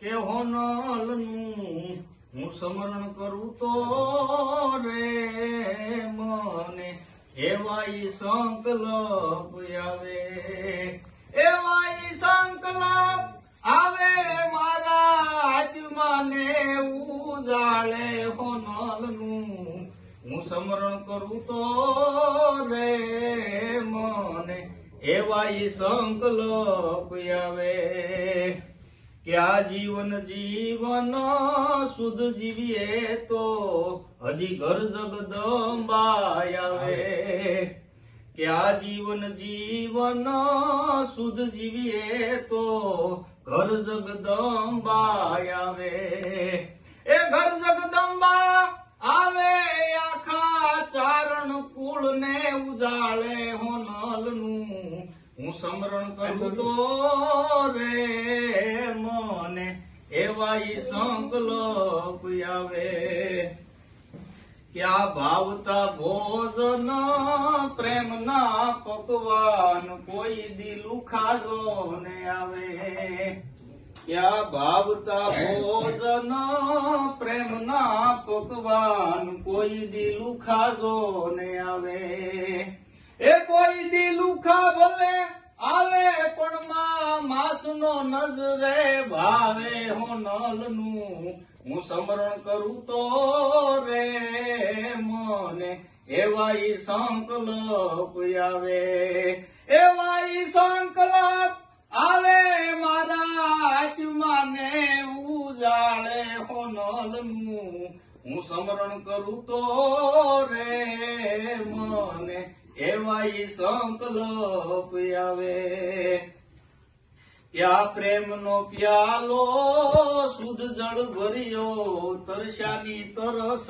કે હોનલનું હું સ્મરણ કરું તો રે મને એવા ઈ સંકલ્પ આવે, એવા ઈ સંકલ્પ આવે મારા આત્માને ઉજાળે હોનલનું હું સ્મરણ કરું તો રે મને એવા ઈ સંકલ્પ આવે કે આ જીવન શુદ્ધ જીવીએ તો હજી ઘર જગદંબા આવે, કે આ જીવન શુદ્ધ જીવીએ તો ઘર જગદંબા આવે, એ ઘર જગદંબા આવે આખા ચારણ કુળ ને ઉજાળે હોનલનું હું સ્મરણ કરું તો રે મને એવા ઈ સંકલ્પ આવે કે આ ભાવતા ભોજન પ્રેમના પકવાન કોઈ દિલું ખાજો ને આવે, કે આ ભાવતા ભોજન પ્રેમના પકવાન કોઈ દિલું ખાજો ને આવે, એ કોઈ દિલું ખા ભલે આવે પણ માસનો નજરે ભાવે હોનલનું હું સ્મરણ કરું તો રે મને એવા ઈ સંકલ્પ આવે, એવા ઈ સંકલ્પ આવે મારા આત્માને ઉજાળે હોનલનું હું સ્મરણ કરું તો રે મને એવા ઈ સંકલ્પ આવે કે આ પ્રેમનો પ્યાલો શુદ્ધ જળ ભર્યો તરસ્યાની તરસ